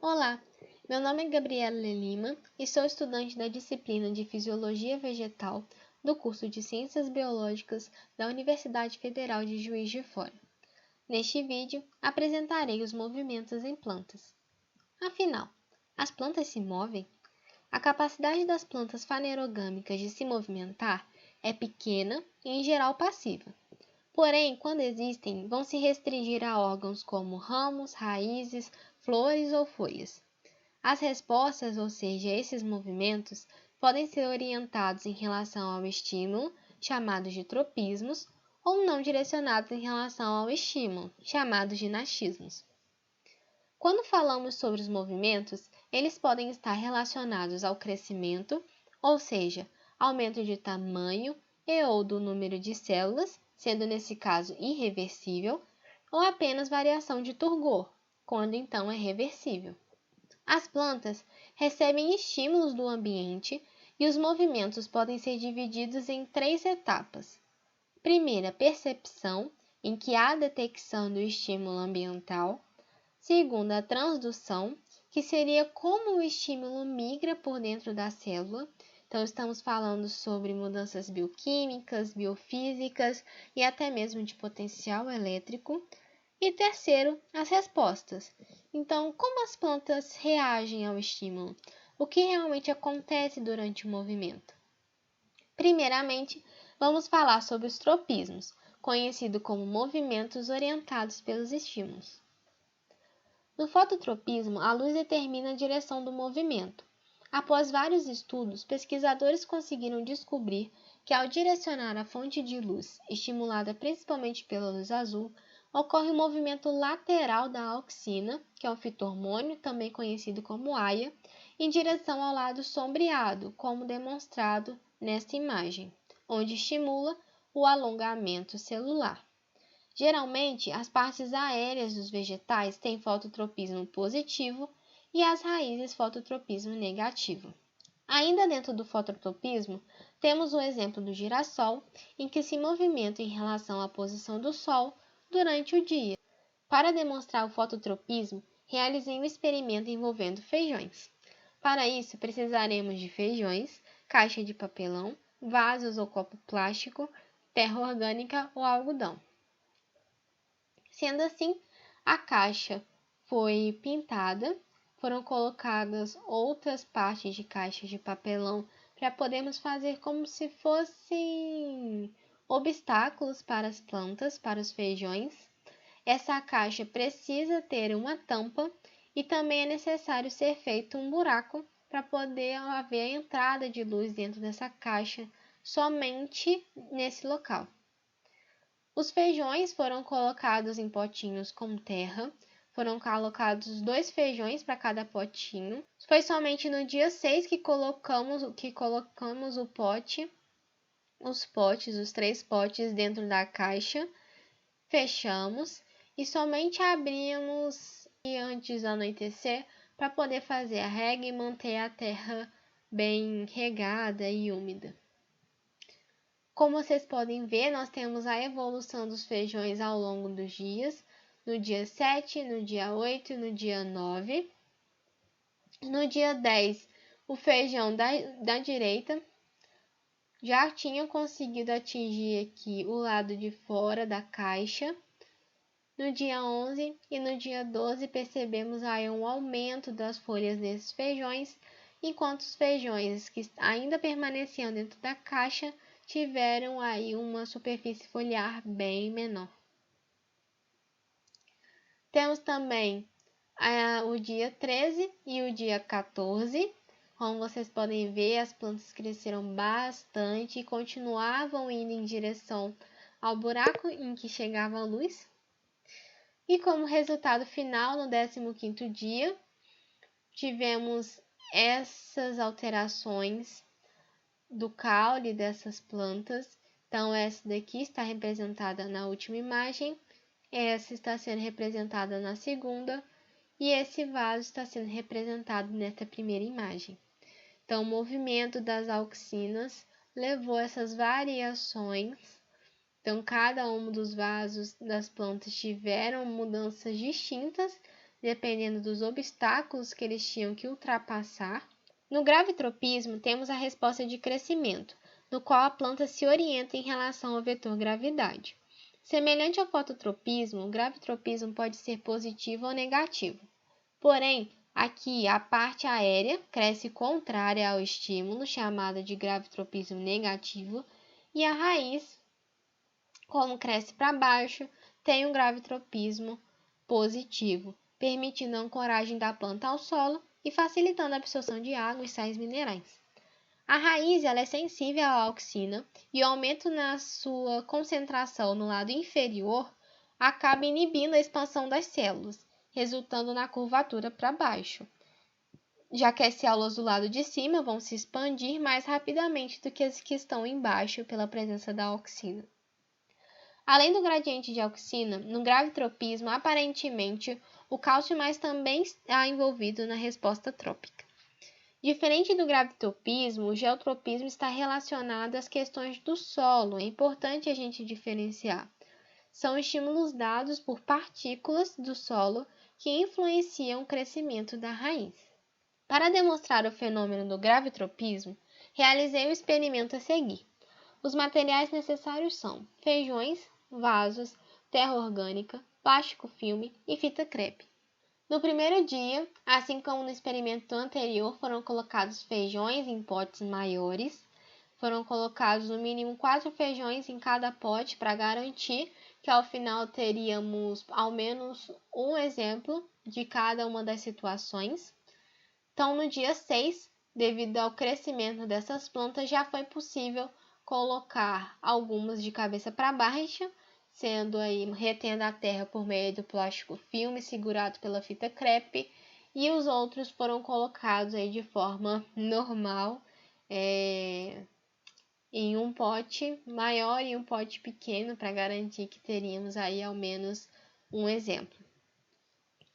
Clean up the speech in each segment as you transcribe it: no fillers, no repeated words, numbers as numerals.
Olá, meu nome é Gabriela Lima e sou estudante da disciplina de Fisiologia Vegetal do curso de Ciências Biológicas da Universidade Federal de Juiz de Fora. Neste vídeo, apresentarei os movimentos em plantas. Afinal, as plantas se movem? A capacidade das plantas fanerogâmicas de se movimentar é pequena e, em geral, passiva. Porém, quando existem, vão se restringir a órgãos como ramos, raízes, flores ou folhas. As respostas, ou seja, esses movimentos, podem ser orientados em relação ao estímulo, chamados de tropismos, ou não direcionados em relação ao estímulo, chamados de nastismos. Quando falamos sobre os movimentos, eles podem estar relacionados ao crescimento, ou seja, aumento de tamanho e ou do número de células, sendo nesse caso irreversível, ou apenas variação de turgor, quando então é reversível. As plantas recebem estímulos do ambiente e os movimentos podem ser divididos em 3 etapas. Primeira, percepção, em que há a detecção do estímulo ambiental. Segunda, a transdução, que seria como o estímulo migra por dentro da célula. Então, estamos falando sobre mudanças bioquímicas, biofísicas e até mesmo de potencial elétrico. E terceiro, as respostas. Então, como as plantas reagem ao estímulo? O que realmente acontece durante o movimento? Primeiramente, vamos falar sobre os tropismos, conhecido como movimentos orientados pelos estímulos. No fototropismo, a luz determina a direção do movimento. Após vários estudos, pesquisadores conseguiram descobrir que, ao direcionar a fonte de luz, estimulada principalmente pela luz azul, ocorre um movimento lateral da auxina, que é um fito-hormônio, também conhecido como aia, em direção ao lado sombreado, como demonstrado nesta imagem, onde estimula o alongamento celular. Geralmente, as partes aéreas dos vegetais têm fototropismo positivo e as raízes fototropismo negativo. Ainda dentro do fototropismo, temos o exemplo do girassol, em que se movimenta em relação à posição do Sol durante o dia. Para demonstrar o fototropismo, realizei um experimento envolvendo feijões. Para isso, precisaremos de feijões, caixa de papelão, vasos ou copo plástico, terra orgânica ou algodão. Sendo assim, a caixa foi pintada, foram colocadas outras partes de caixas de papelão para podermos fazer como se fossem obstáculos para as plantas, para os feijões. Essa caixa precisa ter uma tampa e também é necessário ser feito um buraco para poder haver a entrada de luz dentro dessa caixa somente nesse local. Os feijões foram colocados em potinhos com terra, foram colocados 2 feijões para cada potinho. Foi somente no dia 6 que colocamos os 3 potes dentro da caixa, fechamos e somente abrimos antes do anoitecer para poder fazer a rega e manter a terra bem regada e úmida. Como vocês podem ver, nós temos a evolução dos feijões ao longo dos dias, no dia 7, no dia 8 e no dia 9. No dia 10, o feijão da direita já tinha conseguido atingir aqui o lado de fora da caixa. No dia 11 e no dia 12, percebemos aí um aumento das folhas desses feijões, enquanto os feijões que ainda permaneciam dentro da caixa tiveram aí uma superfície foliar bem menor. Temos também o dia 13 e o dia 14. Como vocês podem ver, as plantas cresceram bastante e continuavam indo em direção ao buraco em que chegava a luz. E como resultado final, no 15º dia, tivemos essas alterações do caule dessas plantas. Então, essa daqui está representada na última imagem, essa está sendo representada na segunda e esse vaso está sendo representado nesta primeira imagem. Então, o movimento das auxinas levou essas variações. Então, cada um dos vasos das plantas tiveram mudanças distintas dependendo dos obstáculos que eles tinham que ultrapassar. No gravitropismo, temos a resposta de crescimento, no qual a planta se orienta em relação ao vetor gravidade. Semelhante ao fototropismo, o gravitropismo pode ser positivo ou negativo. Porém, aqui a parte aérea cresce contrária ao estímulo, chamada de gravitropismo negativo, e a raiz, como cresce para baixo, tem um gravitropismo positivo, permitindo a ancoragem da planta ao solo e facilitando a absorção de água e sais minerais. A raiz ela é sensível à auxina e o aumento na sua concentração no lado inferior acaba inibindo a expansão das células, resultando na curvatura para baixo, já que as células do lado de cima vão se expandir mais rapidamente do que as que estão embaixo pela presença da auxina. Além do gradiente de auxina, no gravitropismo, aparentemente, o cálcio mais também está envolvido na resposta trópica. Diferente do gravitropismo, o geotropismo está relacionado às questões do solo. É importante a gente diferenciar. São estímulos dados por partículas do solo que influenciam o crescimento da raiz. Para demonstrar o fenômeno do gravitropismo, realizei o experimento a seguir. Os materiais necessários são feijões, vasos, terra orgânica, plástico filme e fita crepe. No primeiro dia, assim como no experimento anterior, foram colocados feijões em potes maiores. Foram colocados no mínimo 4 feijões em cada pote para garantir que ao final teríamos ao menos um exemplo de cada uma das situações. Então, no dia 6, devido ao crescimento dessas plantas, já foi possível colocar algumas de cabeça para baixo, sendo aí retendo a terra por meio do plástico filme segurado pela fita crepe, e os outros foram colocados aí de forma normal, em um pote maior e um pote pequeno, para garantir que teríamos aí ao menos um exemplo.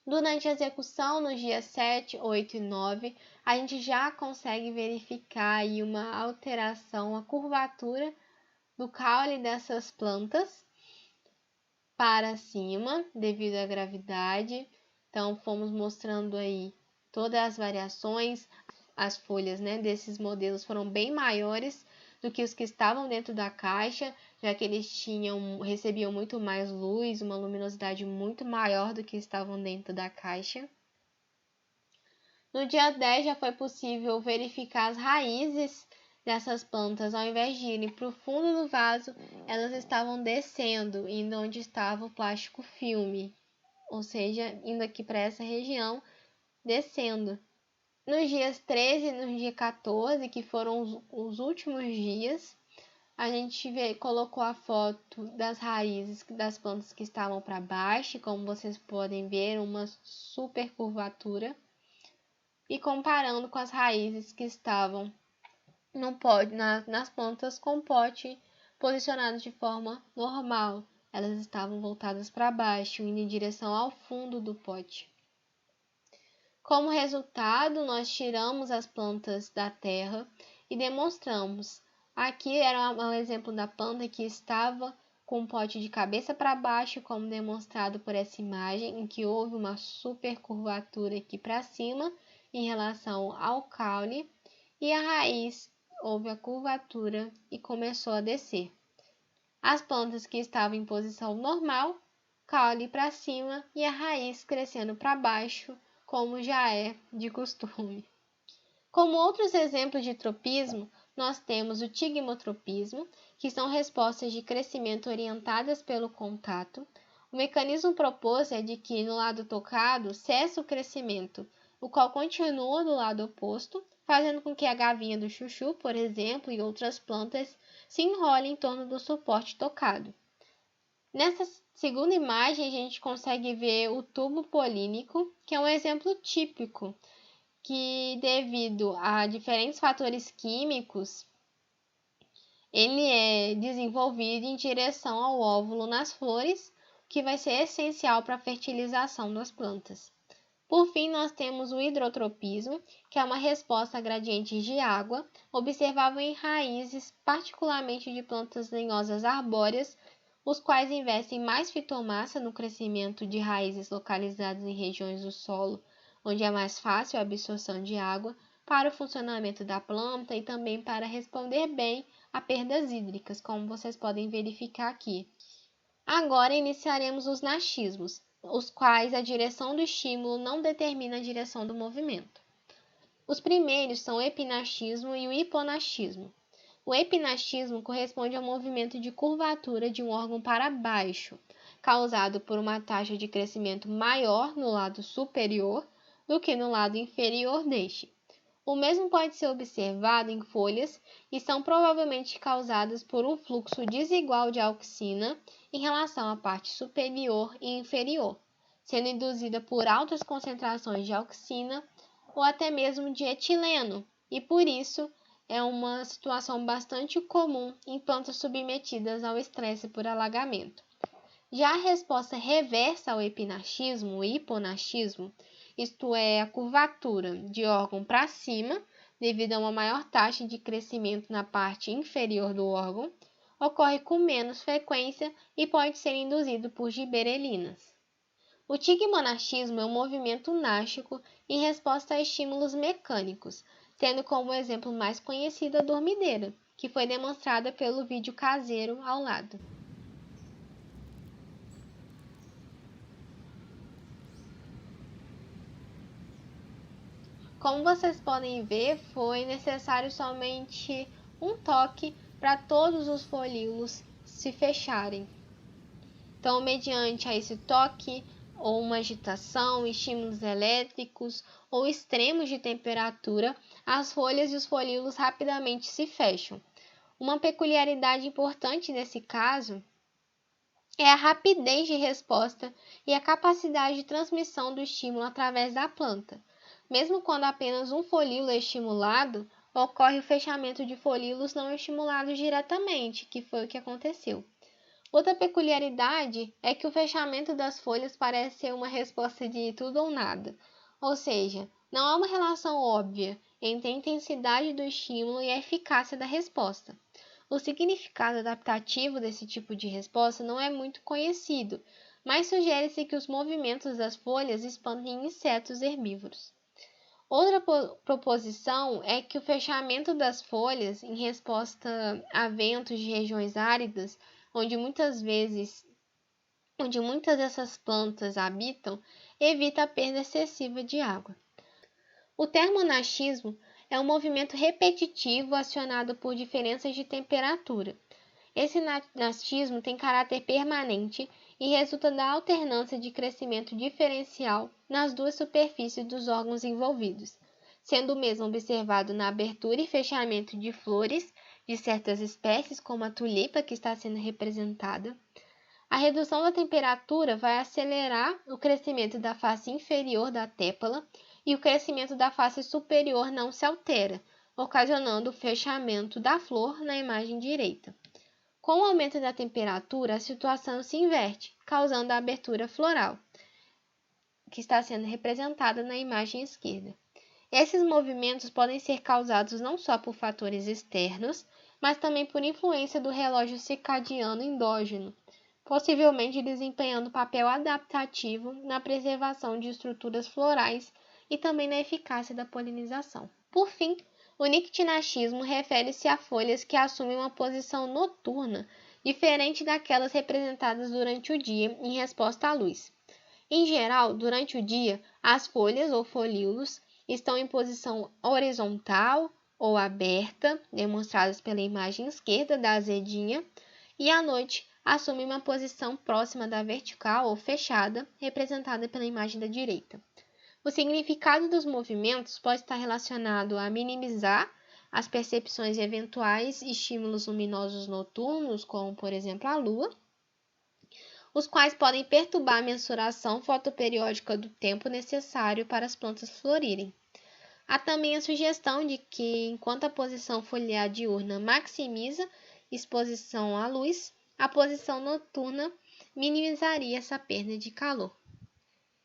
Durante a execução, nos dias 7, 8 e 9, a gente já consegue verificar aí uma alteração, a curvatura do caule dessas plantas para cima, devido à gravidade. Então, fomos mostrando aí todas as variações. As folhas, desses modelos foram bem maiores do que os que estavam dentro da caixa, já que eles recebiam muito mais luz, uma luminosidade muito maior do que estavam dentro da caixa. No dia 10 já foi possível verificar as raízes dessas plantas. Ao invés de irem para o fundo do vaso, elas estavam descendo, indo onde estava o plástico filme, ou seja, indo aqui para essa região, descendo. Nos dias 13 e no dia 14, que foram os últimos dias, a gente colocou a foto das raízes das plantas que estavam para baixo, como vocês podem ver, uma super curvatura, e comparando com as raízes que estavam no pote, nas plantas com pote posicionados de forma normal. Elas estavam voltadas para baixo, indo em direção ao fundo do pote. Como resultado, nós tiramos as plantas da terra e demonstramos. Aqui era um exemplo da planta que estava com o pote de cabeça para baixo, como demonstrado por essa imagem, em que houve uma super curvatura aqui para cima em relação ao caule, e a raiz houve a curvatura e começou a descer. As plantas que estavam em posição normal, caule para cima e a raiz crescendo para baixo, como já é de costume. Como outros exemplos de tropismo, nós temos o tigmotropismo, que são respostas de crescimento orientadas pelo contato. O mecanismo proposto é de que no lado tocado cessa o crescimento, o qual continua do lado oposto, fazendo com que a gavinha do chuchu, por exemplo, e outras plantas se enrolem em torno do suporte tocado. Nessa segunda imagem, a gente consegue ver o tubo polínico, que é um exemplo típico, que devido a diferentes fatores químicos, ele é desenvolvido em direção ao óvulo nas flores, que vai ser essencial para a fertilização das plantas. Por fim, nós temos o hidrotropismo, que é uma resposta a gradientes de água, observável em raízes, particularmente de plantas lenhosas arbóreas, os quais investem mais fitomassa no crescimento de raízes localizadas em regiões do solo, onde é mais fácil a absorção de água, para o funcionamento da planta e também para responder bem a perdas hídricas, como vocês podem verificar aqui. Agora iniciaremos os nachismos, os quais a direção do estímulo não determina a direção do movimento. Os primeiros são o epinachismo e o hiponachismo. O epinachismo corresponde ao movimento de curvatura de um órgão para baixo, causado por uma taxa de crescimento maior no lado superior do que no lado inferior deste. O mesmo pode ser observado em folhas e são provavelmente causadas por um fluxo desigual de auxina em relação à parte superior e inferior, sendo induzida por altas concentrações de auxina ou até mesmo de etileno, e por isso é uma situação bastante comum em plantas submetidas ao estresse por alagamento. Já a resposta reversa ao epinachismo, o hiponachismo, isto é, a curvatura de órgão para cima, devido a uma maior taxa de crescimento na parte inferior do órgão, ocorre com menos frequência e pode ser induzido por giberelinas. O tigmonachismo é um movimento nástico em resposta a estímulos mecânicos, tendo como exemplo mais conhecido a dormideira, que foi demonstrada pelo vídeo caseiro ao lado. Como vocês podem ver, foi necessário somente um toque para todos os folíolos se fecharem. Então, mediante esse toque, ou uma agitação, estímulos elétricos ou extremos de temperatura, as folhas e os folíolos rapidamente se fecham. Uma peculiaridade importante nesse caso é a rapidez de resposta e a capacidade de transmissão do estímulo através da planta. Mesmo quando apenas um folíolo é estimulado, ocorre o fechamento de folíolos não estimulados diretamente, que foi o que aconteceu. Outra peculiaridade é que o fechamento das folhas parece ser uma resposta de tudo ou nada, ou seja, não há uma relação óbvia entre a intensidade do estímulo e a eficácia da resposta. O significado adaptativo desse tipo de resposta não é muito conhecido, mas sugere-se que os movimentos das folhas expandem insetos herbívoros. Outra proposição é que o fechamento das folhas em resposta a ventos de regiões áridas, onde muitas dessas plantas habitam, evita a perda excessiva de água. O termonachismo é um movimento repetitivo acionado por diferenças de temperatura. Esse nastismo tem caráter permanente e resulta da alternância de crescimento diferencial nas duas superfícies dos órgãos envolvidos, sendo o mesmo observado na abertura e fechamento de flores de certas espécies, como a tulipa que está sendo representada. A redução da temperatura vai acelerar o crescimento da face inferior da tépala e o crescimento da face superior não se altera, ocasionando o fechamento da flor na imagem direita. Com o aumento da temperatura, a situação se inverte, causando a abertura floral, que está sendo representada na imagem esquerda. Esses movimentos podem ser causados não só por fatores externos, mas também por influência do relógio circadiano endógeno, possivelmente desempenhando papel adaptativo na preservação de estruturas florais e também na eficácia da polinização. Por fim, o nictinachismo refere-se a folhas que assumem uma posição noturna, diferente daquelas representadas durante o dia em resposta à luz. Em geral, durante o dia, as folhas ou folíolos estão em posição horizontal ou aberta, demonstradas pela imagem esquerda da azedinha, e à noite assumem uma posição próxima da vertical ou fechada, representada pela imagem da direita. O significado dos movimentos pode estar relacionado a minimizar as percepções de eventuais estímulos luminosos noturnos, como por exemplo a lua, os quais podem perturbar a mensuração fotoperiódica do tempo necessário para as plantas florirem. Há também a sugestão de que, enquanto a posição foliar diurna maximiza exposição à luz, a posição noturna minimizaria essa perda de calor.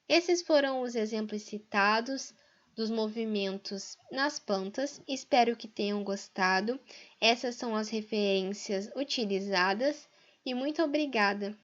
Esses foram os exemplos citados dos movimentos nas plantas. Espero que tenham gostado. Essas são as referências utilizadas e muito obrigada!